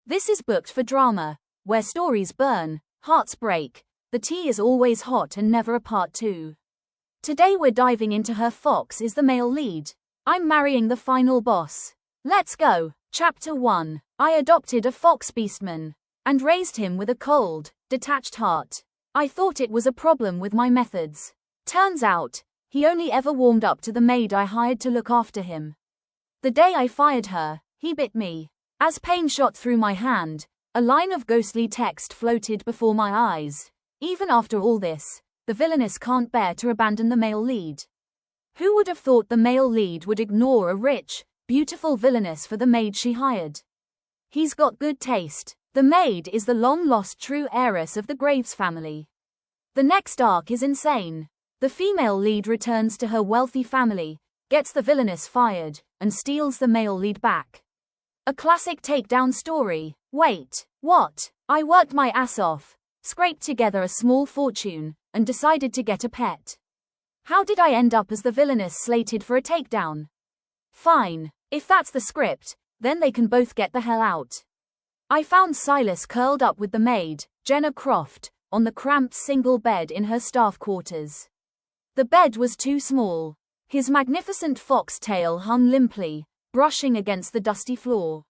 This is Booked for Drama, where stories burn, hearts break, the tea is always hot and never a part 2. Today we're diving into Her Fox is the male lead. I'm marrying the final boss. Let's go. Chapter 1. I adopted a fox beastman and raised him with a cold, detached heart. I thought it was a problem with my methods. Turns out, he only ever warmed up to the maid I hired to look after him. The day I fired her, he bit me. As pain shot through my hand, a line of ghostly text floated before my eyes. Even after all this, the villainess can't bear to abandon the male lead. Who would have thought the male lead would ignore a rich, beautiful villainess for the maid she hired? He's got good taste. The maid is the long-lost true heiress of the Graves family. The next arc is insane. The female lead returns to her wealthy family, gets the villainess fired, and steals the male lead back. A classic takedown story. Wait, what? I worked my ass off, scraped together a small fortune, and decided to get a pet. How did I end up as the villainess slated for a takedown? Fine, if that's the script, then they can both get the hell out. I found Silas curled up with the maid, Jenna Croft, on the cramped single bed in her staff quarters. The bed was too small. His magnificent fox tail hung limply, brushing against the dusty floor.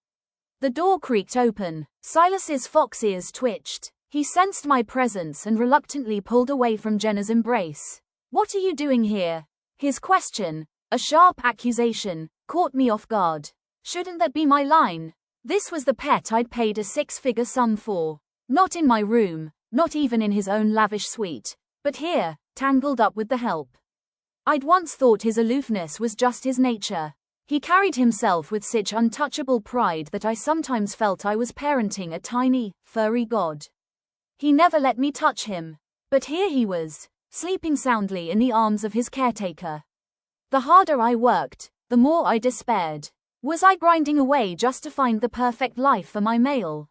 The door creaked open. Silas's fox ears twitched. He sensed my presence and reluctantly pulled away from Jenna's embrace. "What are you doing here?" His question, a sharp accusation, caught me off guard. Shouldn't that be my line? This was the pet I'd paid a six-figure sum for. Not in my room, not even in his own lavish suite, but here, tangled up with the help. I'd once thought his aloofness was just his nature. He carried himself with such untouchable pride that I sometimes felt I was parenting a tiny, furry god. He never let me touch him. But here he was, sleeping soundly in the arms of his caretaker. The harder I worked, the more I despaired. Was I grinding away just to find the perfect life for my male?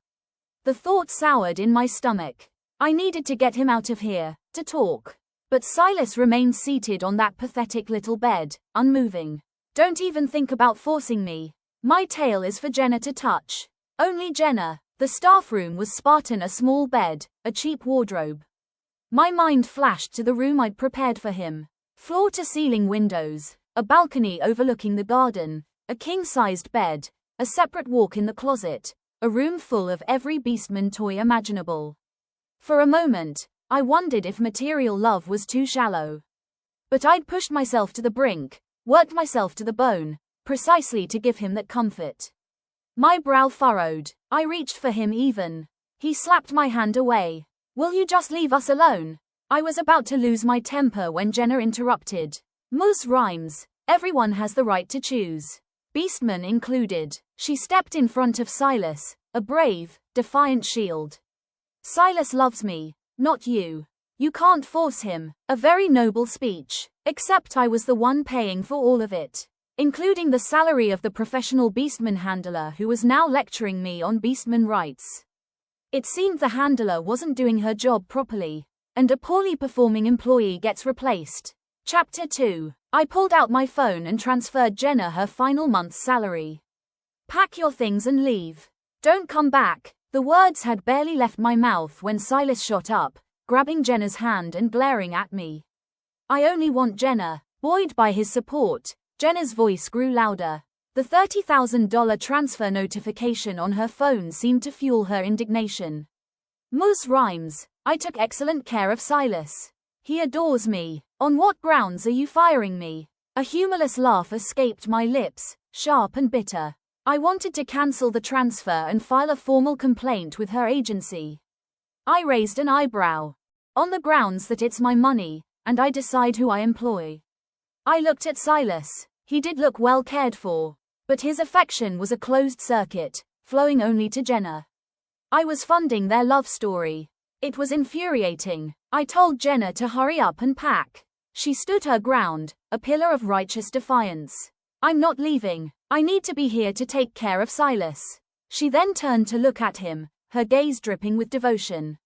The thought soured in my stomach. I needed to get him out of here, to talk. But Silas remained seated on that pathetic little bed, unmoving. "Don't even think about forcing me. My tail is for Jenna to touch. Only Jenna." The staff room was Spartan, a small bed, a cheap wardrobe. My mind flashed to the room I'd prepared for him. Floor-to-ceiling windows, a balcony overlooking the garden, a king-sized bed, a separate walk in the closet, a room full of every beastman toy imaginable. For a moment, I wondered if material love was too shallow. But I'd pushed myself to the brink, worked myself to the bone, precisely to give him that comfort. My brow furrowed. I reached for him even. He slapped my hand away. "Will you just leave us alone?" I was about to lose my temper when Jenna interrupted. "Mus rhymes. Everyone has the right to choose. Beastman included." She stepped in front of Silas, a brave, defiant shield. "Silas loves me, not you. You can't force him." A very noble speech. Except I was the one paying for all of it, including the salary of the professional beastman handler who was now lecturing me on beastman rights. It seemed the handler wasn't doing her job properly, and a poorly performing employee gets replaced. Chapter 2. I pulled out my phone and transferred Jenna her final month's salary. "Pack your things and leave. Don't come back." The words had barely left my mouth when Silas shot up, grabbing Jenna's hand and glaring at me. "I only want Jenna." Buoyed by his support, Jenna's voice grew louder. The $30,000 transfer notification on her phone seemed to fuel her indignation. "Mus rhymes. I took excellent care of Silas. He adores me. On what grounds are you firing me?" A humorless laugh escaped my lips, sharp and bitter. "I wanted to cancel the transfer and file a formal complaint with her agency." I raised an eyebrow. "On the grounds that it's my money, and I decide who I employ." I looked at Silas. He did look well cared for, but his affection was a closed circuit, flowing only to Jenna. I was funding their love story. It was infuriating. I told Jenna to hurry up and pack. She stood her ground, a pillar of righteous defiance. "I'm not leaving. I need to be here to take care of Silas." She then turned to look at him, her gaze dripping with devotion.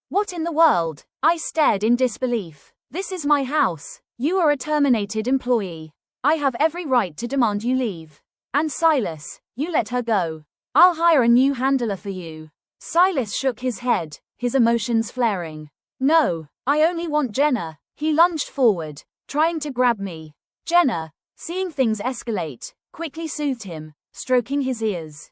"What in the world?" I stared in disbelief. "This is my house. You are a terminated employee. I have every right to demand you leave. And Silas, you let her go." I'll hire a new handler for you. Silas shook his head, his emotions flaring. No, I only want Jenna. He lunged forward, trying to grab me. Jenna, seeing things escalate, quickly soothed him, stroking his ears.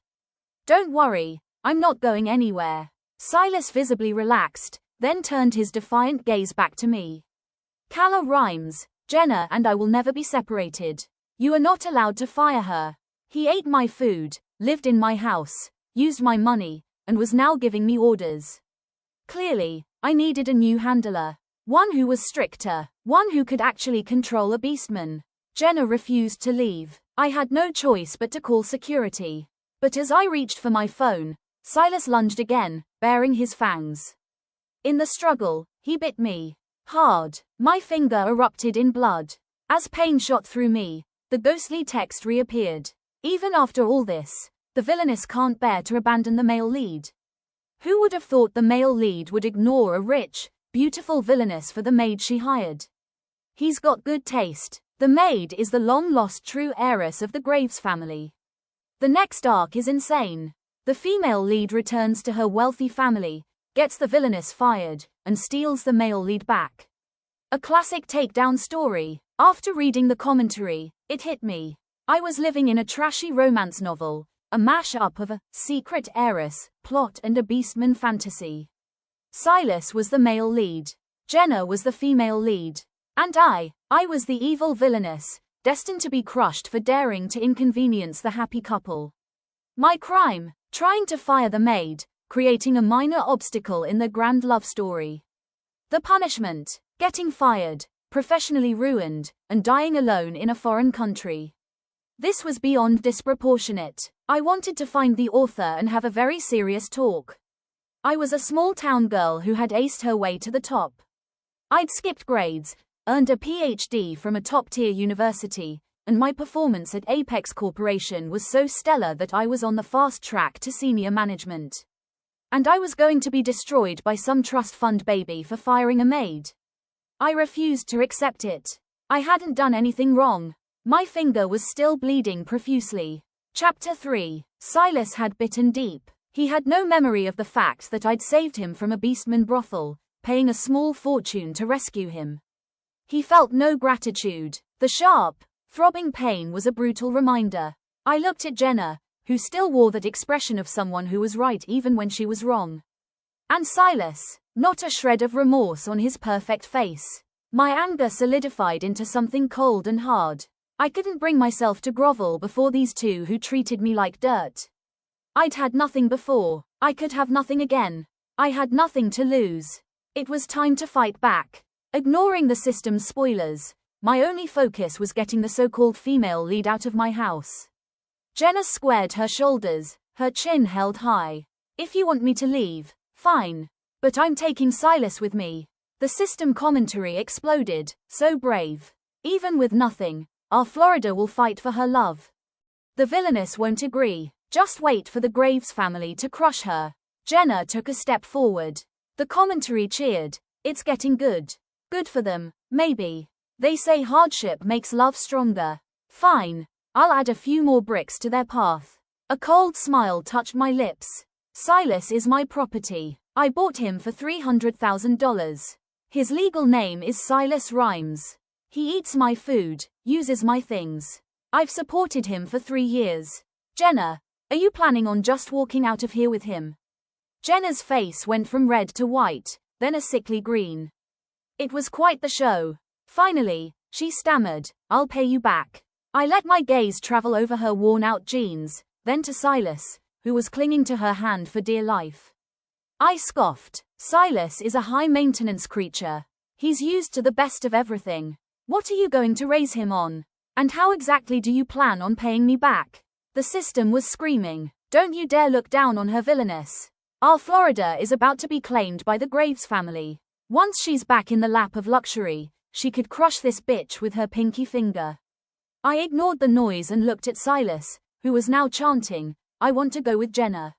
Don't worry, I'm not going anywhere. Silas visibly relaxed, then turned his defiant gaze back to me. Kala rhymes, Jenna and I will never be separated. You are not allowed to fire her. He ate my food, lived in my house, used my money, and was now giving me orders. Clearly, I needed a new handler. One who was stricter, one who could actually control a beastman. Jenna refused to leave. I had no choice but to call security. But as I reached for my phone, Silas lunged again, baring his fangs. In the struggle, he bit me. Hard. My finger erupted in blood. As pain shot through me, the ghostly text reappeared. Even after all this, the villainess can't bear to abandon the male lead. Who would have thought the male lead would ignore a rich, beautiful villainess for the maid she hired? He's got good taste. The maid is the long-lost true heiress of the Graves family. The next arc is insane. The female lead returns to her wealthy family, gets the villainess fired, and steals the male lead back. A classic takedown story. After reading the commentary, it hit me. I was living in a trashy romance novel, a mash-up of a secret heiress, plot and a beastman fantasy. Silas was the male lead. Jenna was the female lead. And I was the evil villainess, destined to be crushed for daring to inconvenience the happy couple. My crime, trying to fire the maid, creating a minor obstacle in the grand love story. The punishment, getting fired, professionally ruined, and dying alone in a foreign country. This was beyond disproportionate. I wanted to find the author and have a very serious talk. I was a small-town girl who had aced her way to the top. I'd skipped grades, earned a PhD from a top-tier university, and my performance at Apex Corporation was so stellar that I was on the fast track to senior management. And I was going to be destroyed by some trust fund baby for firing a maid. I refused to accept it. I hadn't done anything wrong. My finger was still bleeding profusely. Chapter 3. Silas had bitten deep. He had no memory of the fact that I'd saved him from a beastman brothel, paying a small fortune to rescue him. He felt no gratitude. The sharp, throbbing pain was a brutal reminder. I looked at Jenna, who still wore that expression of someone who was right even when she was wrong. And Silas, not a shred of remorse on his perfect face. My anger solidified into something cold and hard. I couldn't bring myself to grovel before these two who treated me like dirt. I'd had nothing before. I could have nothing again. I had nothing to lose. It was time to fight back. Ignoring the system's spoilers, my only focus was getting the so-called female lead out of my house. Jenna squared her shoulders, her chin held high. If you want me to leave, fine. But I'm taking Silas with me. The system commentary exploded, so brave. Even with nothing, our Florida will fight for her love. The villainess won't agree. Just wait for the Graves family to crush her. Jenna took a step forward. The commentary cheered. It's getting good. Good for them, maybe. They say hardship makes love stronger. Fine. I'll add a few more bricks to their path. A cold smile touched my lips. Silas is my property. I bought him for $300,000. His legal name is Silas Rhymes. He eats my food, uses my things. I've supported him for 3 years. Jenna, are you planning on just walking out of here with him? Jenna's face went from red to white, then a sickly green. It was quite the show. Finally, she stammered, I'll pay you back. I let my gaze travel over her worn-out jeans, then to Silas, who was clinging to her hand for dear life. I scoffed. Silas is a high-maintenance creature. He's used to the best of everything. What are you going to raise him on? And how exactly do you plan on paying me back? The system was screaming, don't you dare look down on her villainess. Our Florida is about to be claimed by the Graves family. Once she's back in the lap of luxury, she could crush this bitch with her pinky finger. I ignored the noise and looked at Silas, who was now chanting, I want to go with Jenna.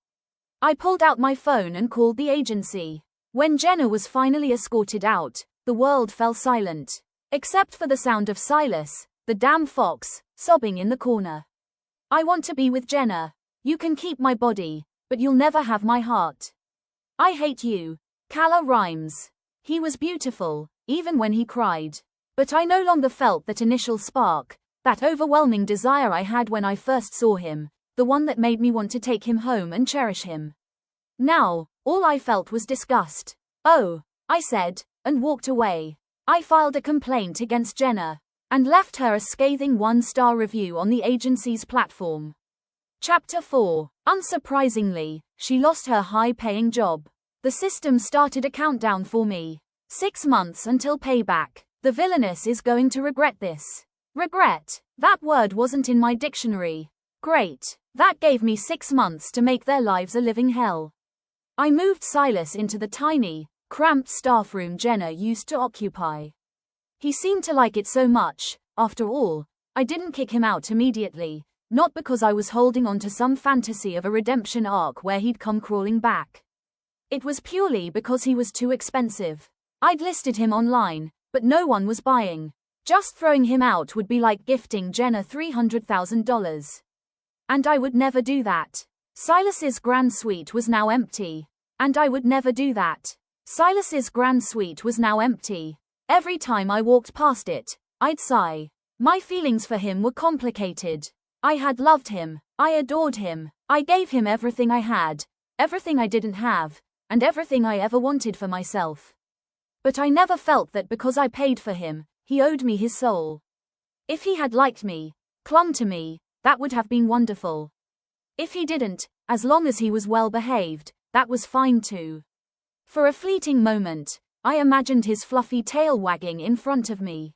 I pulled out my phone and called the agency. When Jenna was finally escorted out, the world fell silent. Except for the sound of Silas, the damn fox, sobbing in the corner. I want to be with Jenna. You can keep my body, but you'll never have my heart. I hate you. Kala rhymes. He was beautiful, even when he cried. But I no longer felt that initial spark, that overwhelming desire I had when I first saw him, the one that made me want to take him home and cherish him. Now, all I felt was disgust. Oh, I said, and walked away. I filed a complaint against Jenna, and left her a scathing 1-star review on the agency's platform. Chapter 4. Unsurprisingly, she lost her high-paying job. The system started a countdown for me. 6 months until payback. The villainess is going to regret this. Regret. That word wasn't in my dictionary. Great. That gave me 6 months to make their lives a living hell. I moved Silas into the tiny, cramped staff room Jenna used to occupy. He seemed to like it so much. After all, I didn't kick him out immediately, not because I was holding on to some fantasy of a redemption arc where he'd come crawling back. It was purely because he was too expensive. I'd listed him online, but no one was buying. Just throwing him out would be like gifting Jenna $300,000. And I would never do that. Silas's grand suite was now empty. And I would never do that. Silas's grand suite was now empty. Every time I walked past it, I'd sigh. My feelings for him were complicated. I had loved him. I adored him. I gave him everything I had, everything I didn't have, and everything I ever wanted for myself. But I never felt that because I paid for him, he owed me his soul. If he had liked me, clung to me, that would have been wonderful. If he didn't, as long as he was well behaved, that was fine too. For a fleeting moment, I imagined his fluffy tail wagging in front of me.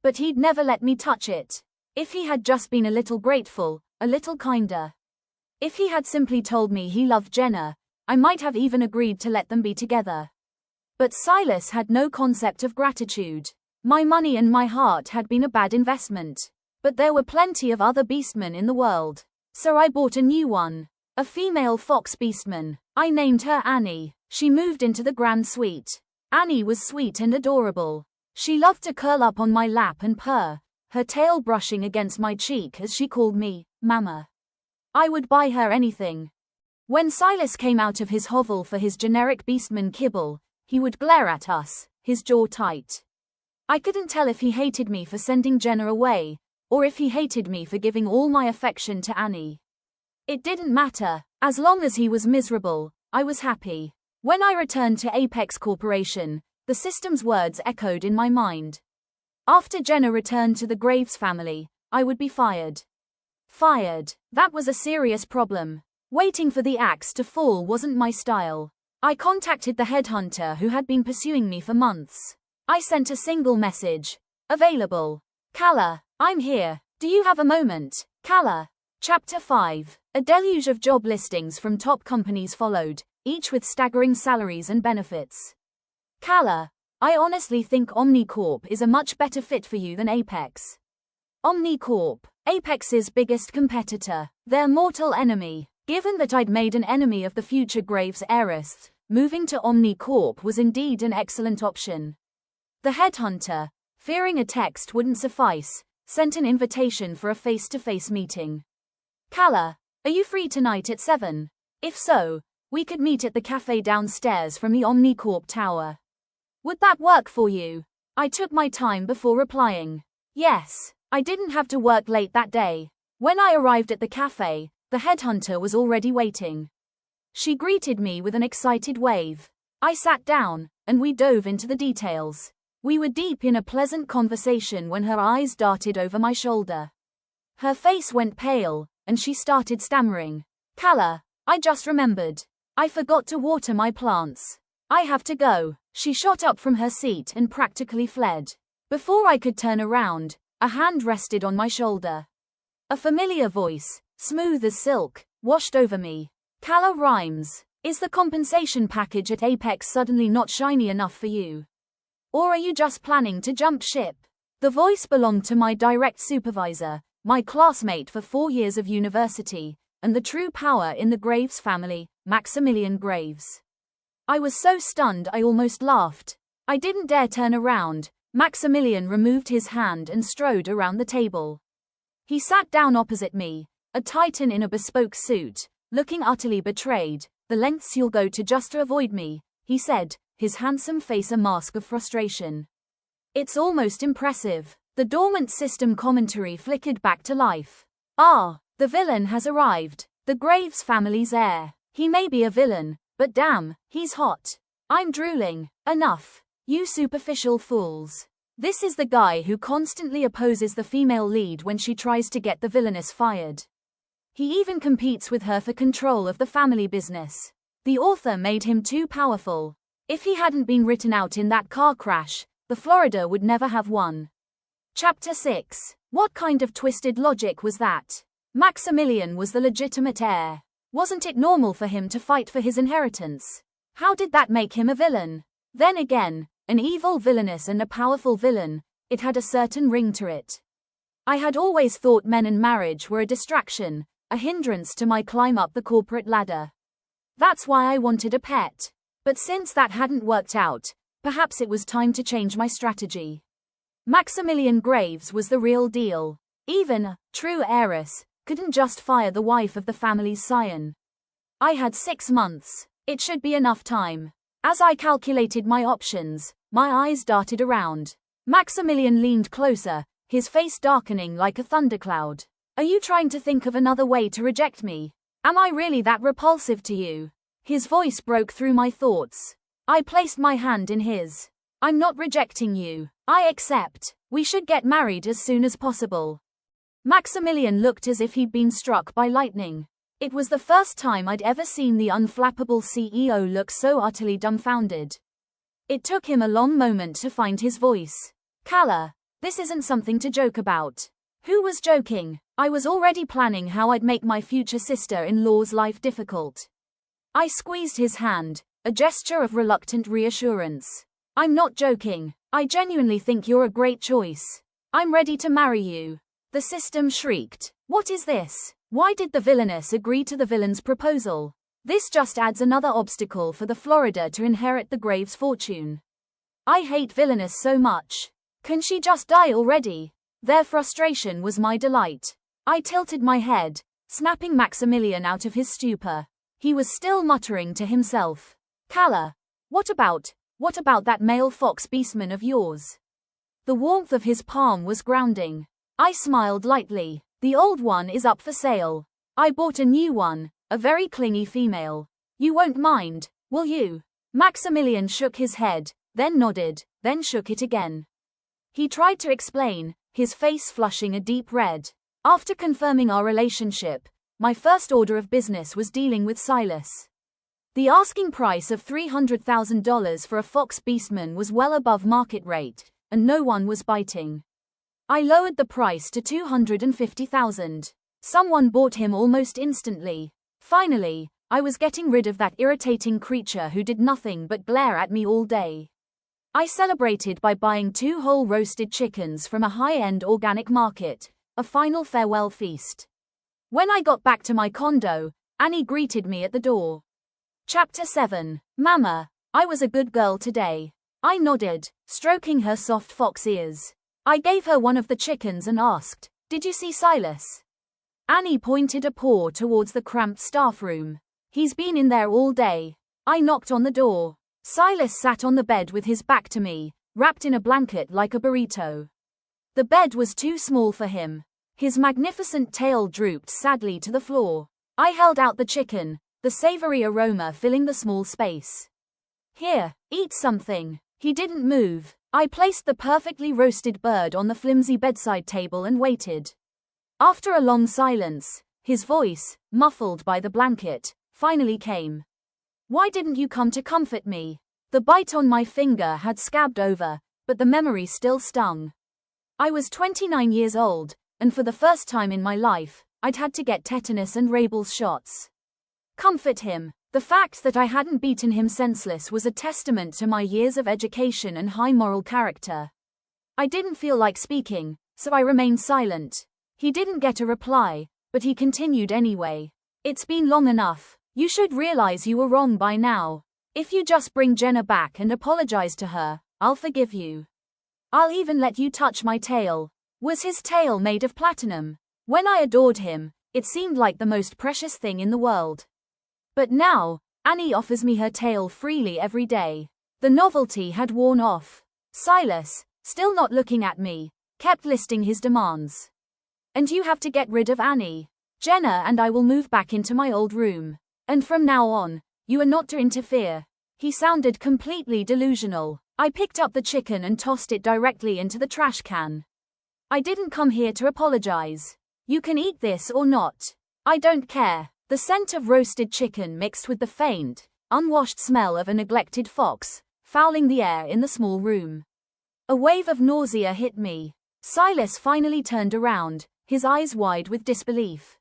But he'd never let me touch it. If he had just been a little grateful, a little kinder. If he had simply told me he loved Jenna, I might have even agreed to let them be together. But Silas had no concept of gratitude. My money and my heart had been a bad investment. But there were plenty of other beastmen in the world. So I bought a new one. A female fox beastman. I named her Annie. She moved into the grand suite. Annie was sweet and adorable. She loved to curl up on my lap and purr, her tail brushing against my cheek as she called me, Mama. I would buy her anything. When Silas came out of his hovel for his generic beastman kibble, he would glare at us, his jaw tight. I couldn't tell if he hated me for sending Jenna away, or if he hated me for giving all my affection to Annie. It didn't matter. As long as he was miserable, I was happy. When I returned to Apex Corporation, the system's words echoed in my mind. After Jenna returned to the Graves family, I would be fired. Fired. That was a serious problem. Waiting for the axe to fall wasn't my style. I contacted the headhunter who had been pursuing me for months. I sent a single message. Available. Kala, I'm here. Do you have a moment? Kala. Chapter 5. A deluge of job listings from top companies followed, each with staggering salaries and benefits. Kala, I honestly think Omnicorp is a much better fit for you than Apex. Omnicorp, Apex's biggest competitor, their mortal enemy. Given that I'd made an enemy of the future Graves heiress, moving to Omnicorp was indeed an excellent option. The headhunter, fearing a text wouldn't suffice, sent an invitation for a face-to-face meeting. Kala, are you free tonight at 7? If so, we could meet at the cafe downstairs from the Omnicorp tower. Would that work for you? I took my time before replying. Yes, I didn't have to work late that day. When I arrived at the cafe, the headhunter was already waiting. She greeted me with an excited wave. I sat down, and we dove into the details. We were deep in a pleasant conversation when her eyes darted over my shoulder. Her face went pale, and she started stammering. Kala, I just remembered. I forgot to water my plants. I have to go. She shot up from her seat and practically fled. Before I could turn around, a hand rested on my shoulder. A familiar voice, smooth as silk, washed over me. Kala rhymes. Is the compensation package at Apex suddenly not shiny enough for you? Or are you just planning to jump ship? The voice belonged to my direct supervisor, my classmate for 4 years of university, and the true power in the Graves family, Maximilian Graves. I was so stunned I almost laughed. I didn't dare turn around. Maximilian removed his hand and strode around the table. He sat down opposite me, a titan in a bespoke suit, looking utterly betrayed. "The lengths you'll go to just to avoid me," he said, his handsome face a mask of frustration. "It's almost impressive." The dormant system commentary flickered back to life. "Ah, the villain has arrived. The Graves family's heir. He may be a villain, but damn, he's hot. I'm drooling. Enough. You superficial fools." This is the guy who constantly opposes the female lead when she tries to get the villainess fired. He even competes with her for control of the family business. The author made him too powerful. If he hadn't been written out in that car crash, the Florida would never have won. Chapter 6. What kind of twisted logic was that? Maximilian was the legitimate heir. Wasn't it normal for him to fight for his inheritance? How did that make him a villain? Then again, an evil villainess and a powerful villain, it had a certain ring to it. I had always thought men and marriage were a distraction, a hindrance to my climb up the corporate ladder. That's why I wanted a pet. But since that hadn't worked out, perhaps it was time to change my strategy. Maximilian Graves was the real deal. Even a true heiress couldn't just fire the wife of the family's scion. I had 6 months. It should be enough time. As I calculated my options, my eyes darted around. Maximilian leaned closer, his face darkening like a thundercloud. "Are you trying to think of another way to reject me? Am I really that repulsive to you?" His voice broke through my thoughts. I placed my hand in his. "I'm not rejecting you. I accept. We should get married as soon as possible." Maximilian looked as if he'd been struck by lightning. It was the first time I'd ever seen the unflappable CEO look so utterly dumbfounded. It took him a long moment to find his voice. "Calla, this isn't something to joke about." Who was joking? I was already planning how I'd make my future sister-in-law's life difficult. I squeezed his hand, a gesture of reluctant reassurance. "I'm not joking. I genuinely think you're a great choice. I'm ready to marry you." The system shrieked. "What is this? Why did the villainess agree to the villain's proposal? This just adds another obstacle for the Florida to inherit the Graves' fortune. I hate villainess so much. Can she just die already?" Their frustration was my delight. I tilted my head, snapping Maximilian out of his stupor. He was still muttering to himself. "Calla, what about that male fox beastman of yours?" The warmth of his palm was grounding. I smiled lightly. "The old one is up for sale. I bought a new one, a very clingy female. You won't mind, will you?" Maximilian shook his head, then nodded, then shook it again. He tried to explain, his face flushing a deep red. After confirming our relationship, my first order of business was dealing with Silas. The asking price of $300,000 for a fox beastman was well above market rate, and no one was biting. I lowered the price to $250,000. Someone bought him almost instantly. Finally, I was getting rid of that irritating creature who did nothing but glare at me all day. I celebrated by buying 2 whole roasted chickens from a high-end organic market, a final farewell feast. When I got back to my condo, Annie greeted me at the door. Chapter 7. "Mama, I was a good girl today." I nodded, stroking her soft fox ears. I gave her one of the chickens and asked, "Did you see Silas?" Annie pointed a paw towards the cramped staff room. "He's been in there all day." I knocked on the door. Silas sat on the bed with his back to me, wrapped in a blanket like a burrito. The bed was too small for him. His magnificent tail drooped sadly to the floor. I held out the chicken, the savory aroma filling the small space. "Here, eat something." He didn't move. I placed the perfectly roasted bird on the flimsy bedside table and waited. After a long silence, his voice, muffled by the blanket, finally came. "Why didn't you come to comfort me?" The bite on my finger had scabbed over, but the memory still stung. I was 29 years old, and for the first time in my life, I'd had to get tetanus and Rabel's shots. Comfort him. The fact that I hadn't beaten him senseless was a testament to my years of education and high moral character. I didn't feel like speaking, so I remained silent. He didn't get a reply, but he continued anyway. "It's been long enough. You should realize you were wrong by now. If you just bring Jenna back and apologize to her, I'll forgive you. I'll even let you touch my tail." Was his tail made of platinum? When I adored him, It seemed like the most precious thing in the world. But now, Annie offers me her tail freely every day. The novelty had worn off. Silas, still not looking at me, kept listing his demands. And you have to get rid of Annie. Jenna and I will move back into my old room. And from now on, you are not to interfere. He sounded completely delusional. I picked up the chicken and tossed it directly into the trash can. I didn't come here to apologize. You can eat this or not. I don't care. The scent of roasted chicken mixed with the faint, unwashed smell of a neglected fox, fouling the air in the small room. A wave of nausea hit me. Silas finally turned around, his eyes wide with disbelief.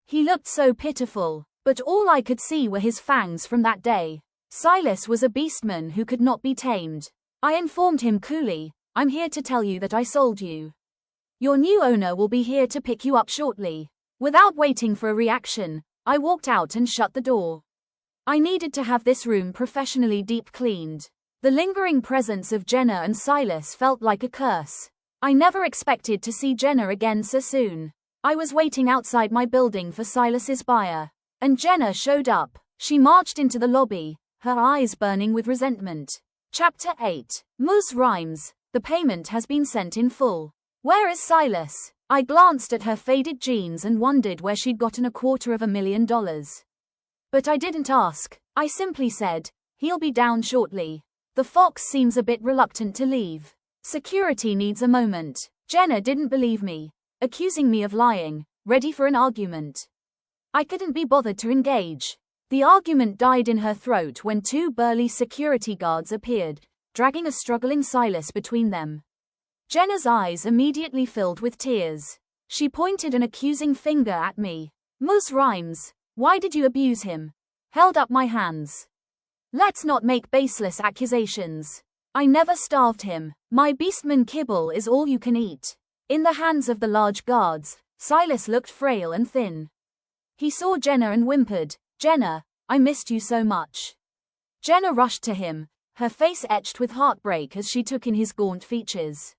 He looked so pitiful, but all I could see were his fangs from that day. Silas was a beastman who could not be tamed. I informed him coolly, I'm here to tell you that I sold you. Your new owner will be here to pick you up shortly. Without waiting for a reaction, I walked out and shut the door. I needed to have this room professionally deep cleaned. The lingering presence of Jenna and Silas felt like a curse. I never expected to see Jenna again so soon. I was waiting outside my building for Silas's buyer. And Jenna showed up. She marched into the lobby, her eyes burning with resentment. Chapter 8. Ms. Rhymes, the payment has been sent in full. Where is Silas? I glanced at her faded jeans and wondered where she'd gotten $250,000. But I didn't ask. I simply said, he'll be down shortly. The fox seems a bit reluctant to leave. Security needs a moment. Jenna didn't believe me, accusing me of lying, ready for an argument. I couldn't be bothered to engage. The argument died in her throat when two burly security guards appeared, dragging a struggling Silas between them. Jenna's eyes immediately filled with tears. She pointed an accusing finger at me. Ms. Rhymes, why did you abuse him? Held up my hands. Let's not make baseless accusations. I never starved him. My beastman kibble is all you can eat. In the hands of the large guards, Silas looked frail and thin. He saw Jenna and whimpered, Jenna, I missed you so much. Jenna rushed to him, her face etched with heartbreak as she took in his gaunt features.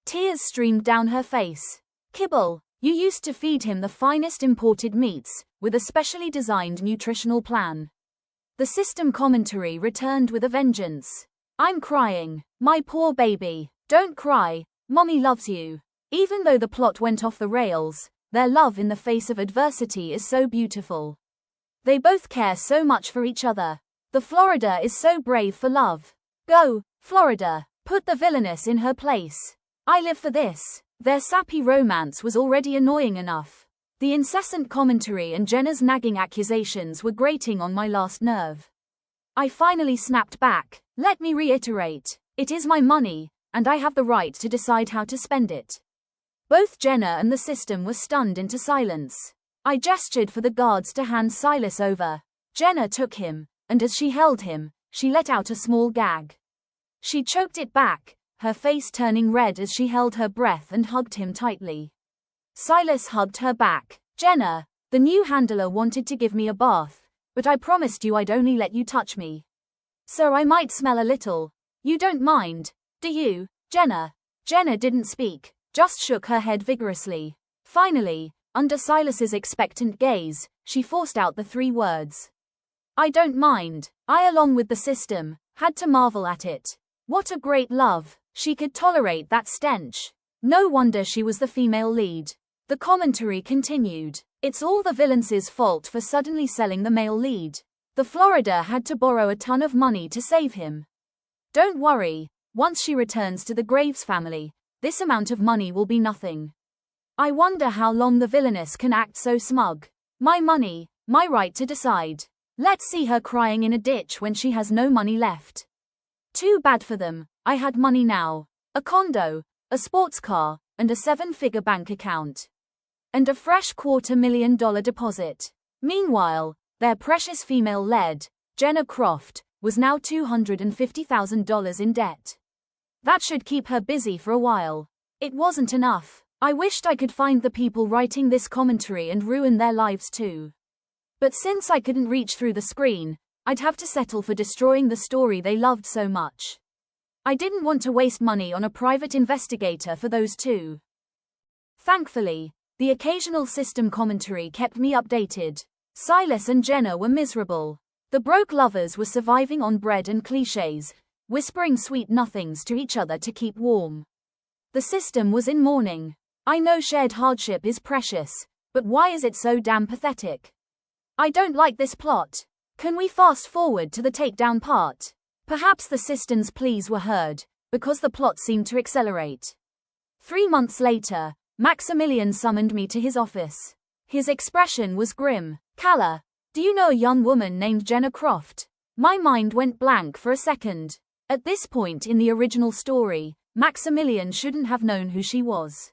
Tears streamed down her face. Kibble, you used to feed him the finest imported meats, with a specially designed nutritional plan. The system commentary returned with a vengeance. I'm crying. My poor baby. Don't cry. Mommy loves you. Even though the plot went off the rails, their love in the face of adversity is so beautiful. They both care so much for each other. The Florida is so brave for love. Go, Florida. Put the villainess in her place. I live for this. Their sappy romance was already annoying enough. The incessant commentary and Jenna's nagging accusations were grating on my last nerve. I finally snapped back. Let me reiterate. It is my money, and I have the right to decide how to spend it. Both Jenna and the system were stunned into silence. I gestured for the guards to hand Silas over. Jenna took him, and as she held him, she let out a small gag. She choked it back, her face turning red as she held her breath and hugged him tightly. Silas hugged her back. Jenna, the new handler wanted to give me a bath, but I promised you I'd only let you touch me. So I might smell a little. You don't mind, do you, Jenna? Jenna didn't speak, just shook her head vigorously. Finally, under Silas's expectant gaze, she forced out the three words. I don't mind. I, along with the system, had to marvel at it. What a great love. She could tolerate that stench. No wonder she was the female lead. The commentary continued. It's all the villain's fault for suddenly selling the male lead. The Florida had to borrow a ton of money to save him. Don't worry, once she returns to the Graves family, this amount of money will be nothing. I wonder how long the villainess can act so smug. My money, my right to decide. Let's see her crying in a ditch when she has no money left. Too bad for them. I had money now. A condo, a sports car, and a 7-figure bank account. And a fresh $250,000 deposit. Meanwhile, their precious female-led, Jenna Croft, was now $250,000 in debt. That should keep her busy for a while. It wasn't enough. I wished I could find the people writing this commentary and ruin their lives too. But since I couldn't reach through the screen, I'd have to settle for destroying the story they loved so much. I didn't want to waste money on a private investigator for those two. Thankfully, The occasional system commentary kept me updated. Silas and Jenna were miserable. The broke lovers were surviving on bread and cliches, whispering sweet nothings to each other to keep warm. The system was in mourning. I know shared hardship is precious, but why is it so damn pathetic? I don't like this plot. Can we fast forward to the takedown part? Perhaps the system's pleas were heard, because the plot seemed to accelerate. 3 months later, Maximilian summoned me to his office. His expression was grim. Calla, do you know a young woman named Jenna Croft? My mind went blank for a second. At this point in the original story, Maximilian shouldn't have known who she was.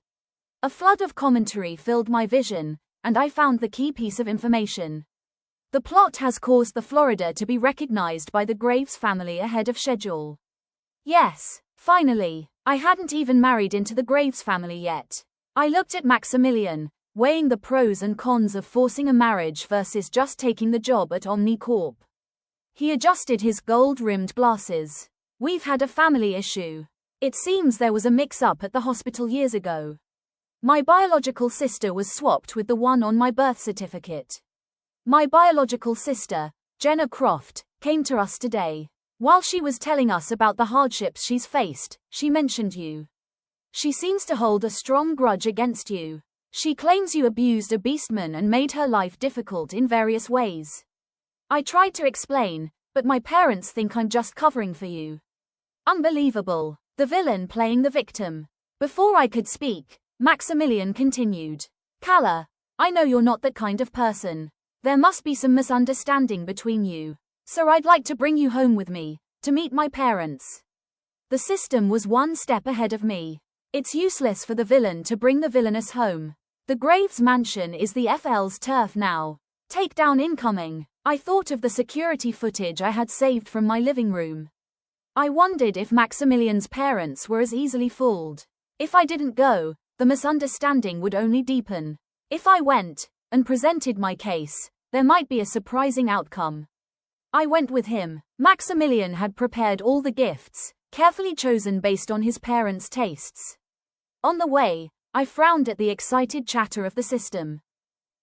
A flood of commentary filled my vision, and I found the key piece of information. The plot has caused the Florida to be recognized by the Graves family ahead of schedule. Yes, finally, I hadn't even married into the Graves family yet. I looked at Maximilian, weighing the pros and cons of forcing a marriage versus just taking the job at Omnicorp. He adjusted his gold-rimmed glasses. We've had a family issue. It seems there was a mix-up at the hospital years ago. My biological sister was swapped with the one on my birth certificate. My biological sister, Jenna Croft, came to us today. While she was telling us about the hardships she's faced, she mentioned you. She seems to hold a strong grudge against you. She claims you abused a beastman and made her life difficult in various ways. I tried to explain, but my parents think I'm just covering for you. Unbelievable. The villain playing the victim. Before I could speak, Maximilian continued. Calla, I know you're not that kind of person. There must be some misunderstanding between you. So I'd like to bring you home with me, to meet my parents. The system was one step ahead of me. It's useless for the villain to bring the villainess home. The Graves mansion is the FL's turf now. Takedown incoming. I thought of the security footage I had saved from my living room. I wondered if Maximilian's parents were as easily fooled. If I didn't go, the misunderstanding would only deepen. If I went, and presented my case, there might be a surprising outcome. I went with him. Maximilian had prepared all the gifts, carefully chosen based on his parents' tastes. On the way, I frowned at the excited chatter of the system.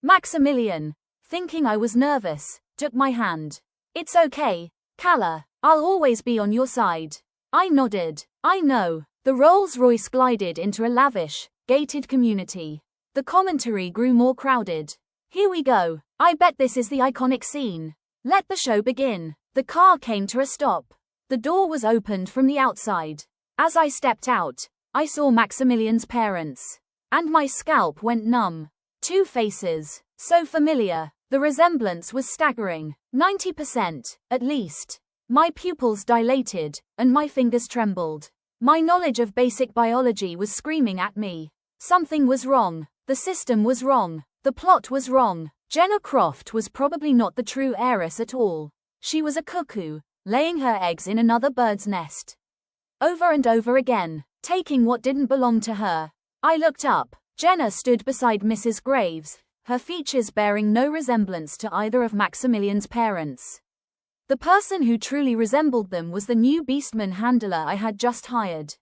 Maximilian, thinking I was nervous, took my hand. It's okay, Calla, I'll always be on your side. I nodded. I know. The Rolls-Royce glided into a lavish, gated community. The commentary grew more crowded. Here we go. I bet this is the iconic scene. Let the show begin. The car came to a stop. The door was opened from the outside. As I stepped out, I saw Maximilian's parents. And my scalp went numb. 2 faces. So familiar. The resemblance was staggering. 90%, at least. My pupils dilated, and my fingers trembled. My knowledge of basic biology was screaming at me. Something was wrong. The system was wrong. The plot was wrong. Jenna Croft was probably not the true heiress at all. She was a cuckoo, laying her eggs in another bird's nest. Over and over again, taking what didn't belong to her. I looked up. Jenna stood beside Mrs. Graves, her features bearing no resemblance to either of Maximilian's parents. The person who truly resembled them was the new beastman handler I had just hired.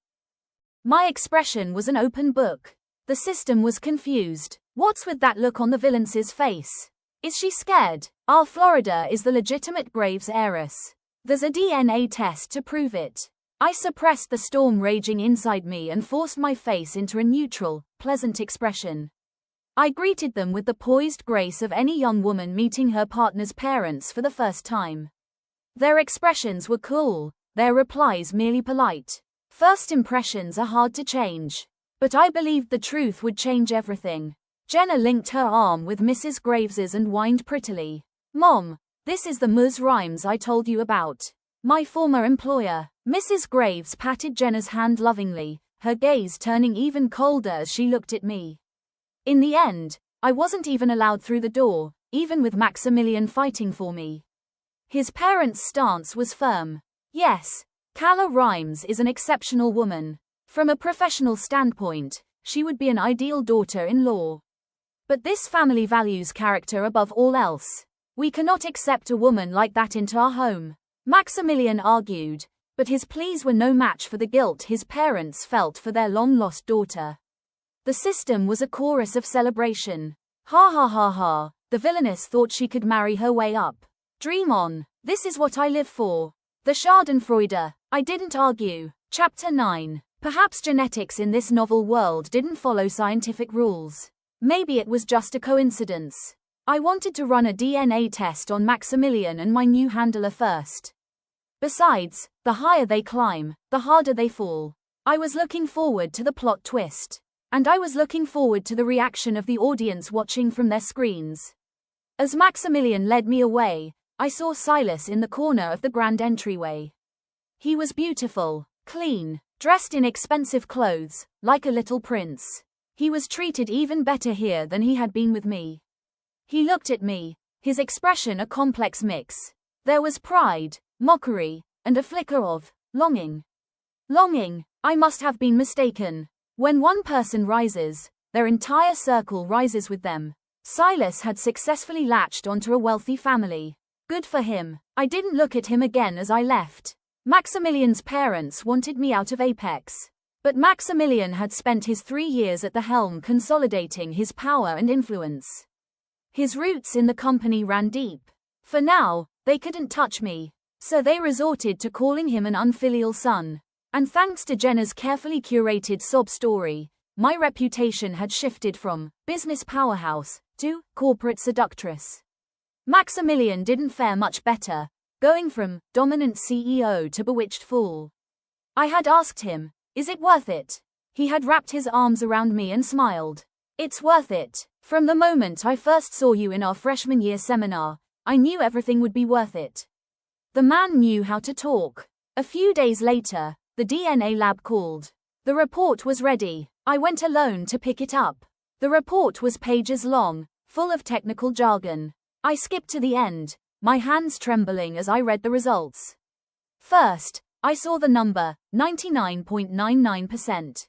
My expression was an open book. The system was confused. What's with that look on the villain's face? Is she scared? Our Florida is the legitimate Graves heiress. There's a DNA test to prove it. I suppressed the storm raging inside me and forced my face into a neutral, pleasant expression. I greeted them with the poised grace of any young woman meeting her partner's parents for the first time. Their expressions were cool, their replies merely polite. First impressions are hard to change. But I believed the truth would change everything. Jenna linked her arm with Mrs. Graves's and whined prettily. Mom, this is the Ms. Rhymes I told you about. My former employer. Mrs. Graves patted Jenna's hand lovingly, her gaze turning even colder as she looked at me. In the end, I wasn't even allowed through the door, even with Maximilian fighting for me. His parents' stance was firm. Yes, Calla Rhymes is an exceptional woman. From a professional standpoint, she would be an ideal daughter-in-law. But this family values character above all else. We cannot accept a woman like that into our home. Maximilian argued, but his pleas were no match for the guilt his parents felt for their long-lost daughter. The system was a chorus of celebration. Ha ha ha ha, the villainess thought she could marry her way up. Dream on, this is what I live for. The Schadenfreude. I didn't argue. Chapter 9. Perhaps genetics in this novel world didn't follow scientific rules. Maybe it was just a coincidence. I wanted to run a DNA test on Maximilian and my new handler first. Besides, the higher they climb, the harder they fall. I was looking forward to the plot twist. And I was looking forward to the reaction of the audience watching from their screens. As Maximilian led me away, I saw Silas in the corner of the grand entryway. He was beautiful, clean, dressed in expensive clothes, like a little prince. He was treated even better here than he had been with me. He looked at me, his expression a complex mix. There was pride, mockery, and a flicker of longing. Longing, I must have been mistaken. When one person rises, their entire circle rises with them. Silas had successfully latched onto a wealthy family. Good for him. I didn't look at him again as I left. Maximilian's parents wanted me out of Apex. But Maximilian had spent his 3 years at the helm consolidating his power and influence. His roots in the company ran deep. For now, they couldn't touch me. So they resorted to calling him an unfilial son. And thanks to Jenna's carefully curated sob story, my reputation had shifted from business powerhouse to corporate seductress. Maximilian didn't fare much better, going from dominant CEO to bewitched fool. I had asked him, is it worth it? He had wrapped his arms around me and smiled. It's worth it. From the moment I first saw you in our freshman year seminar, I knew everything would be worth it. The man knew how to talk. A few days later, the DNA lab called. The report was ready. I went alone to pick it up. The report was pages long, full of technical jargon. I skipped to the end, my hands trembling as I read the results. First, I saw the number, 99.99%.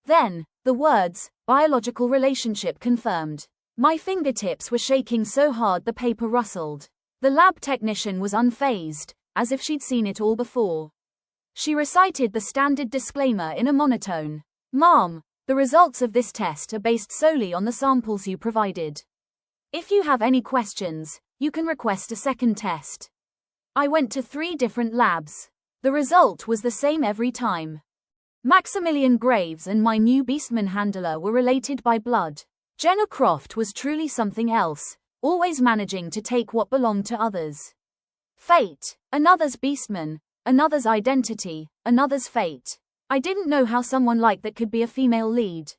Then, the words, biological relationship confirmed. My fingertips were shaking so hard the paper rustled. The lab technician was unfazed, as if she'd seen it all before. She recited the standard disclaimer in a monotone. Ma'am, the results of this test are based solely on the samples you provided. If you have any questions, you can request a second test. I went to 3 different labs. The result was the same every time. Maximilian Graves and my new beastman handler were related by blood. Jenna Croft was truly something else, always managing to take what belonged to others. Fate, another's beastman, another's identity, another's fate. I didn't know how someone like that could be a female lead.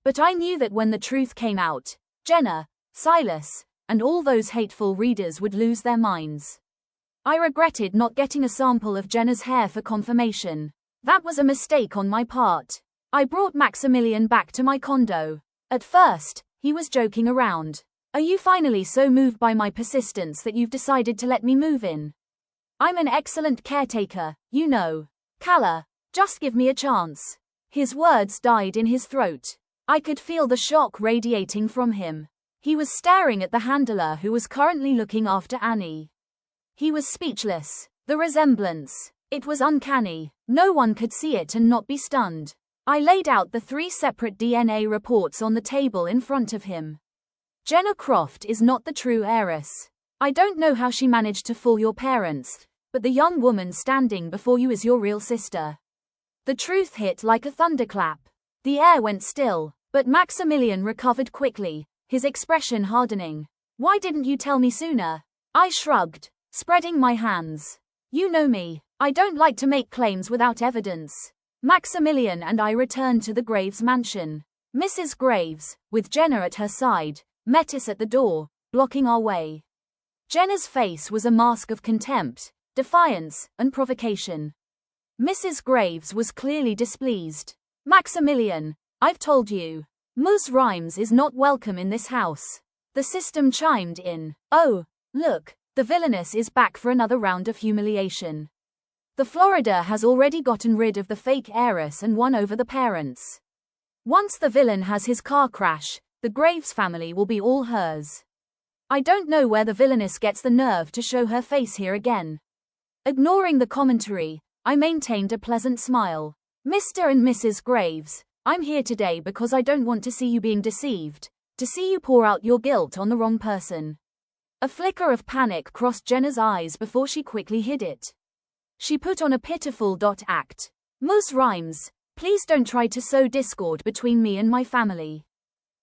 But I knew that when the truth came out, Jenna, Silas, and all those hateful readers would lose their minds. I regretted not getting a sample of Jenna's hair for confirmation. That was a mistake on my part. I brought Maximilian back to my condo. At first, he was joking around. Are you finally so moved by my persistence that you've decided to let me move in? I'm an excellent caretaker, you know. Kala, just give me a chance. His words died in his throat. I could feel the shock radiating from him. He was staring at the handler who was currently looking after Annie. He was speechless. The resemblance. It was uncanny. No one could see it and not be stunned. I laid out the 3 separate DNA reports on the table in front of him. Jenna Croft is not the true heiress. I don't know how she managed to fool your parents, but the young woman standing before you is your real sister. The truth hit like a thunderclap. The air went still, but Maximilian recovered quickly, his expression hardening. Why didn't you tell me sooner? I shrugged, spreading my hands. You know me. I don't like to make claims without evidence. Maximilian and I returned to the Graves mansion. Mrs. Graves, with Jenna at her side, met us at the door, blocking our way. Jenna's face was a mask of contempt, defiance, and provocation. Mrs. Graves was clearly displeased. Maximilian, I've told you. Ms. Rhymes is not welcome in this house. The system chimed in. Oh, look, the villainess is back for another round of humiliation. The Florida has already gotten rid of the fake heiress and won over the parents. Once the villain has his car crash, the Graves family will be all hers. I don't know where the villainess gets the nerve to show her face here again. Ignoring the commentary, I maintained a pleasant smile. Mr. and Mrs. Graves, I'm here today because I don't want to see you being deceived, to see you pour out your guilt on the wrong person. A flicker of panic crossed Jenna's eyes before she quickly hid it. She put on a pitiful act. Ms. Rhymes, please don't try to sow discord between me and my family.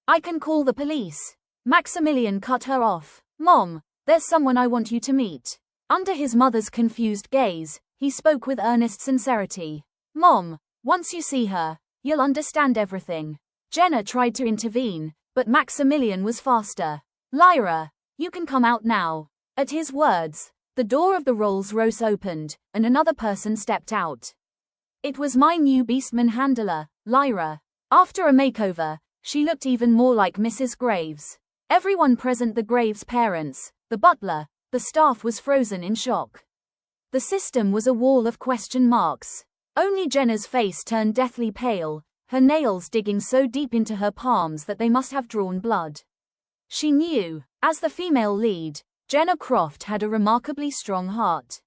I can call the police. Maximilian cut her off. Mom, there's someone I want you to meet. Under his mother's confused gaze, he spoke with earnest sincerity. Mom, once you see her, you'll understand everything. Jenna tried to intervene, but Maximilian was faster. Lyra, you can come out now. At his words, the door of the Rolls-Royce opened, and another person stepped out. It was my new beastman handler, Lyra. After a makeover, she looked even more like Mrs. Graves. Everyone present, the Graves parents, the butler, the staff, was frozen in shock. The system was a wall of question marks. Only Jenna's face turned deathly pale, her nails digging so deep into her palms that they must have drawn blood. She knew, as the female lead, Jenna Croft had a remarkably strong heart.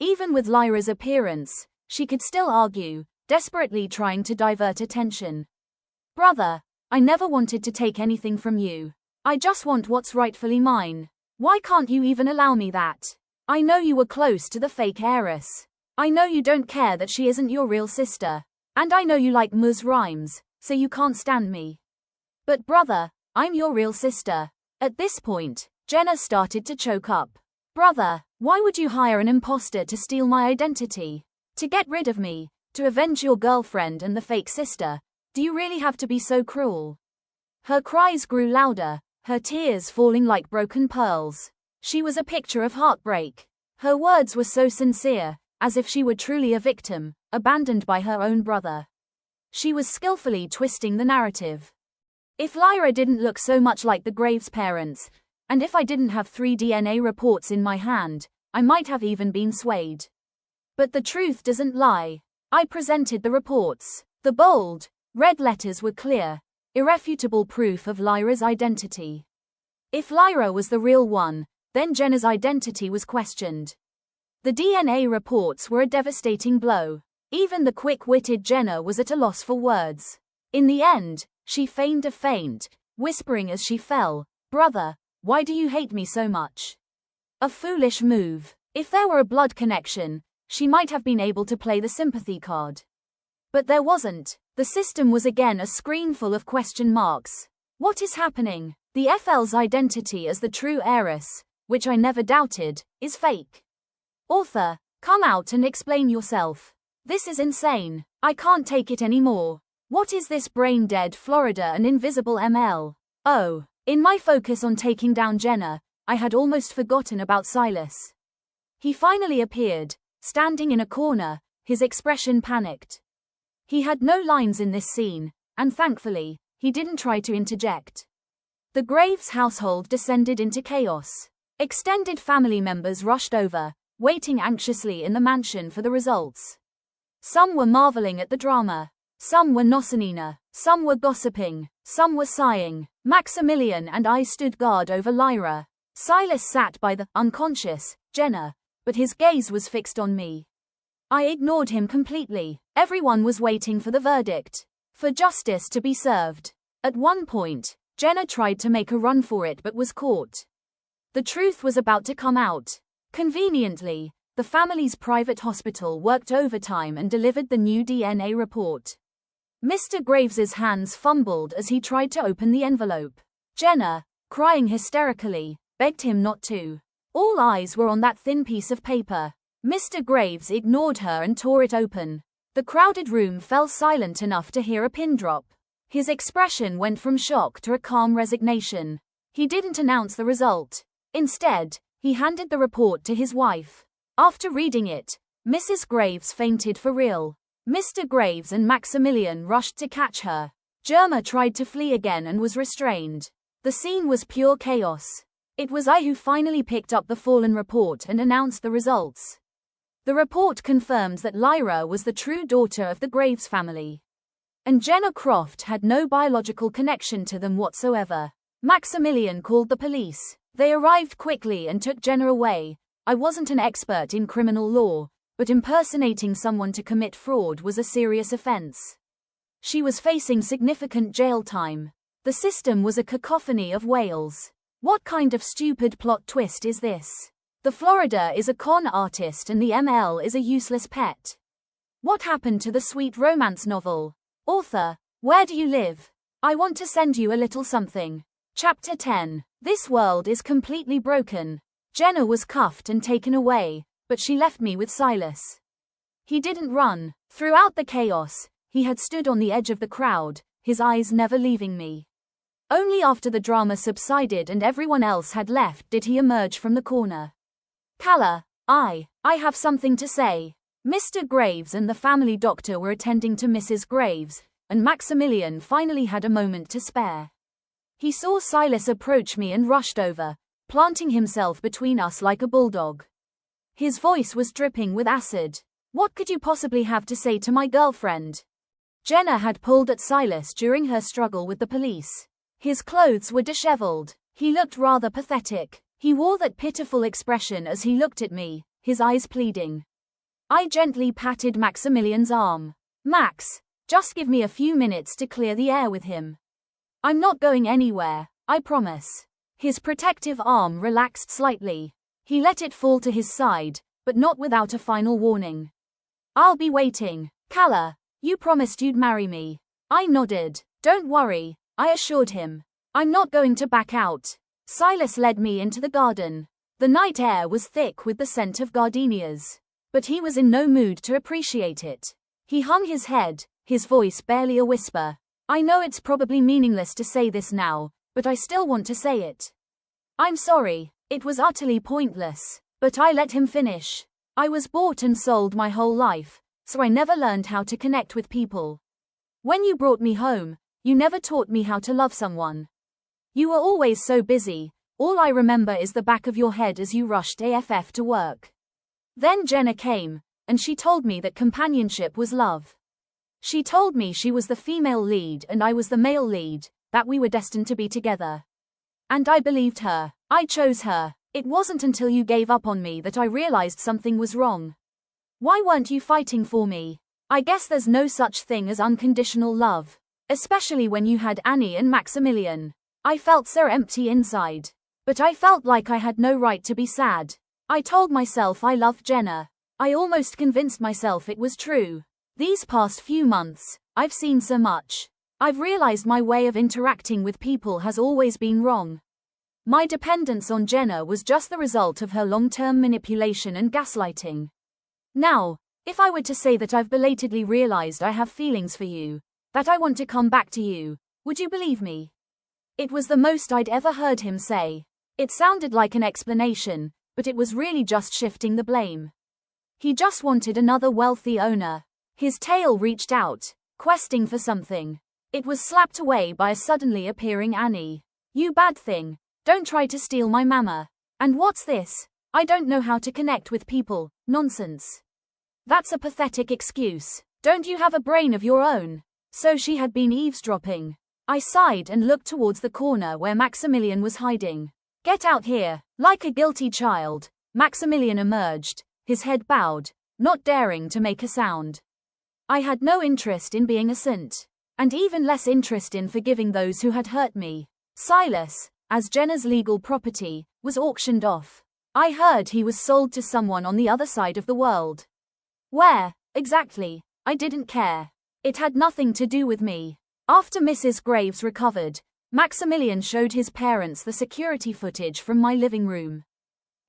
Even with Lyra's appearance, she could still argue, desperately trying to divert attention. Brother, I never wanted to take anything from you. I just want what's rightfully mine. Why can't you even allow me that? I know you were close to the fake heiress. I know you don't care that she isn't your real sister. And I know you like Ms. Rhymes, so you can't stand me. But brother, I'm your real sister. At this point, Jenna started to choke up. Brother, why would you hire an imposter to steal my identity? To get rid of me, to avenge your girlfriend and the fake sister? Do you really have to be so cruel? Her cries grew louder, her tears falling like broken pearls. She was a picture of heartbreak. Her words were so sincere, as if she were truly a victim, abandoned by her own brother. She was skillfully twisting the narrative. If Lyra didn't look so much like the Graves parents, and if I didn't have 3 DNA reports in my hand, I might have even been swayed. But the truth doesn't lie. I presented the reports. The bold, red letters were clear, irrefutable proof of Lyra's identity. If Lyra was the real one, then Jenna's identity was questioned. The DNA reports were a devastating blow. Even the quick-witted Jenna was at a loss for words. In the end, she feigned a faint, whispering as she fell, "Brother, why do you hate me so much?" A foolish move. If there were a blood connection, she might have been able to play the sympathy card. But there wasn't. The system was again a screen full of question marks. What is happening? The FL's identity as the true heiress, which I never doubted, is fake. Author, come out and explain yourself. This is insane. I can't take it anymore. What is this brain-dead Florida and invisible ML? Oh, in my focus on taking down Jenna, I had almost forgotten about Silas. He finally appeared, standing in a corner, his expression panicked. He had no lines in this scene, and thankfully, he didn't try to interject. The Graves household descended into chaos. Extended family members rushed over, waiting anxiously in the mansion for the results. Some were marveling at the drama. Some were Nosanina. Some were gossiping. Some were sighing. Maximilian and I stood guard over Lyra. Silas sat by the unconscious Jenna, but his gaze was fixed on me. I ignored him completely. Everyone was waiting for the verdict, for justice to be served. At one point, Jenna tried to make a run for it but was caught. The truth was about to come out. Conveniently, the family's private hospital worked overtime and delivered the new DNA report. Mr. Graves's hands fumbled as he tried to open the envelope. Jenna, crying hysterically, begged him not to. All eyes were on that thin piece of paper. Mr. Graves ignored her and tore it open. The crowded room fell silent enough to hear a pin drop. His expression went from shock to a calm resignation. He didn't announce the result. Instead, he handed the report to his wife. After reading it, Mrs. Graves fainted for real. Mr. Graves and Maximilian rushed to catch her. Germa tried to flee again and was restrained. The scene was pure chaos. It was I who finally picked up the fallen report and announced the results. The report confirmed that Lyra was the true daughter of the Graves family. And Jenna Croft had no biological connection to them whatsoever. Maximilian called the police. They arrived quickly and took Jenna away. I wasn't an expert in criminal law, but impersonating someone to commit fraud was a serious offense. She was facing significant jail time. The system was a cacophony of wails. What kind of stupid plot twist is this? The Florida is a con artist and the ML is a useless pet. What happened to the sweet romance novel? Author, where do you live? I want to send you a little something. Chapter 10. This world is completely broken. Jenna was cuffed and taken away, but she left me with Silas. He didn't run. Throughout the chaos, he had stood on the edge of the crowd, his eyes never leaving me. Only after the drama subsided and everyone else had left did he emerge from the corner. Calla, I have something to say. Mr. Graves and the family doctor were attending to Mrs. Graves, and Maximilian finally had a moment to spare. He saw Silas approach me and rushed over, planting himself between us like a bulldog. His voice was dripping with acid. What could you possibly have to say to my girlfriend? Jenna had pulled at Silas during her struggle with the police. His clothes were disheveled. He looked rather pathetic. He wore that pitiful expression as he looked at me, his eyes pleading. I gently patted Maximilian's arm. Max, just give me a few minutes to clear the air with him. I'm not going anywhere, I promise. His protective arm relaxed slightly. He let it fall to his side, but not without a final warning. I'll be waiting. Calla, you promised you'd marry me. I nodded. Don't worry, I assured him. I'm not going to back out. Silas led me into the garden. The night air was thick with the scent of gardenias. But he was in no mood to appreciate it. He hung his head, his voice barely a whisper. I know it's probably meaningless to say this now, but I still want to say it. I'm sorry, it was utterly pointless. But I let him finish. I was bought and sold my whole life, so I never learned how to connect with people. When you brought me home, you never taught me how to love someone. You were always so busy, all I remember is the back of your head as you rushed AFF to work. Then Jenna came, and she told me that companionship was love. She told me she was the female lead and I was the male lead, that we were destined to be together. And I believed her. I chose her. It wasn't until you gave up on me that I realized something was wrong. Why weren't you fighting for me? I guess there's no such thing as unconditional love. Especially when you had Annie and Maximilian. I felt so empty inside. But I felt like I had no right to be sad. I told myself I loved Jenna. I almost convinced myself it was true. These past few months, I've seen so much. I've realized my way of interacting with people has always been wrong. My dependence on Jenna was just the result of her long-term manipulation and gaslighting. Now, if I were to say that I've belatedly realized I have feelings for you, that I want to come back to you, would you believe me? It was the most I'd ever heard him say. It sounded like an explanation, but it was really just shifting the blame. He just wanted another wealthy owner. His tail reached out, questing for something. It was slapped away by a suddenly appearing Annie. You bad thing, don't try to steal my mama. And what's this? I don't know how to connect with people, nonsense. That's a pathetic excuse. Don't you have a brain of your own? So she had been eavesdropping. I sighed and looked towards the corner where Maximilian was hiding. Get out here. Like a guilty child, Maximilian emerged, his head bowed, not daring to make a sound. I had no interest in being a saint, and even less interest in forgiving those who had hurt me. Silas, as Jenna's legal property, was auctioned off. I heard he was sold to someone on the other side of the world. Where, exactly, I didn't care. It had nothing to do with me. After Mrs. Graves recovered, Maximilian showed his parents the security footage from my living room.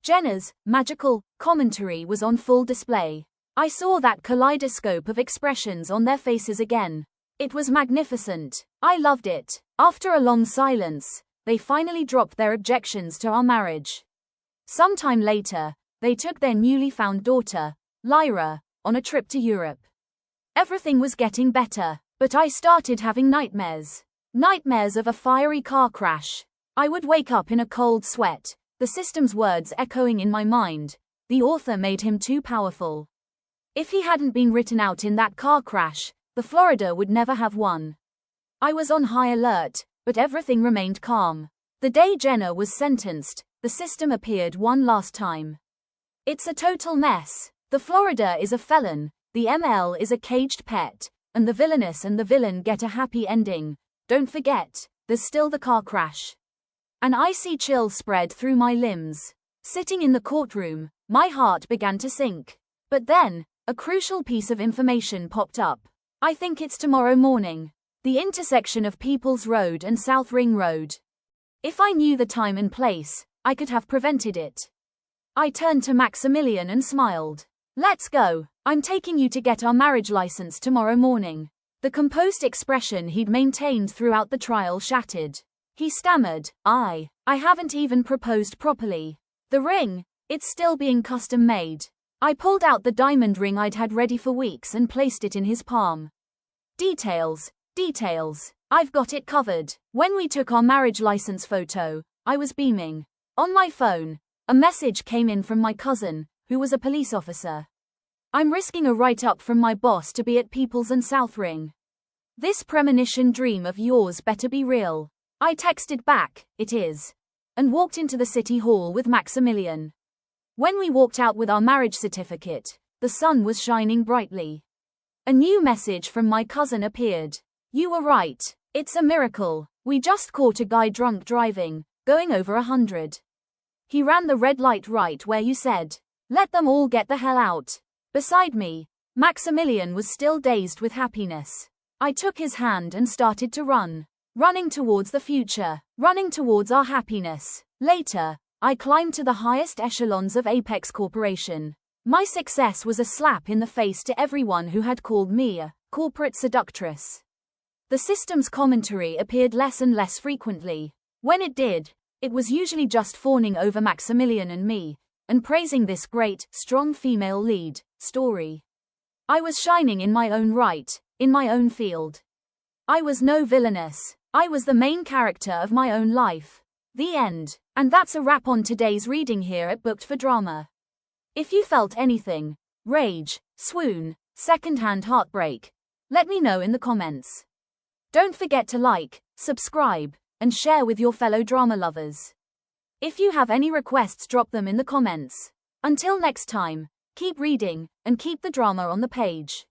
Jenna's magical commentary was on full display. I saw that kaleidoscope of expressions on their faces again. It was magnificent. I loved it. After a long silence, they finally dropped their objections to our marriage. Sometime later, they took their newly found daughter, Lyra, on a trip to Europe. Everything was getting better, but I started having nightmares. Nightmares of a fiery car crash. I would wake up in a cold sweat, the system's words echoing in my mind. The author made him too powerful. If he hadn't been written out in that car crash, the Florida would never have won. I was on high alert, but everything remained calm. The day Jenna was sentenced, the system appeared one last time. It's a total mess. The Florida is a felon, the ML is a caged pet, and the villainess and the villain get a happy ending. Don't forget, there's still the car crash. An icy chill spread through my limbs. Sitting in the courtroom, my heart began to sink. But then, a crucial piece of information popped up. I think it's tomorrow morning. The intersection of People's Road and South Ring Road. If I knew the time and place, I could have prevented it. I turned to Maximilian and smiled. Let's go. I'm taking you to get our marriage license tomorrow morning. The composed expression he'd maintained throughout the trial shattered. He stammered, I haven't even proposed properly. The ring, it's still being custom made. I pulled out the diamond ring I'd had ready for weeks and placed it in his palm. Details. I've got it covered. When we took our marriage license photo, I was beaming. On my phone, a message came in from my cousin, who was a police officer. I'm risking a write-up from my boss to be at People's and South Ring. This premonition dream of yours better be real. I texted back, it is, and walked into the city hall with Maximilian. When we walked out with our marriage certificate, the sun was shining brightly. A new message from my cousin appeared. You were right. It's a miracle. We just caught a guy drunk driving, going over 100. He ran the red light right where you said. Let them all get the hell out. Beside me, Maximilian was still dazed with happiness. I took his hand and started to run. Running towards the future. Running towards our happiness. Later, I climbed to the highest echelons of Apex Corporation. My success was a slap in the face to everyone who had called me a corporate seductress. The system's commentary appeared less and less frequently. When it did, it was usually just fawning over Maximilian and me, and praising this great, strong female lead story. I was shining in my own right, in my own field. I was no villainess. I was the main character of my own life. The end. And that's a wrap on today's reading here at Booked for Drama. If you felt anything, rage, swoon, secondhand heartbreak, let me know in the comments. Don't forget to like, subscribe, and share with your fellow drama lovers. If you have any requests, drop them in the comments. Until next time, keep reading, and keep the drama on the page.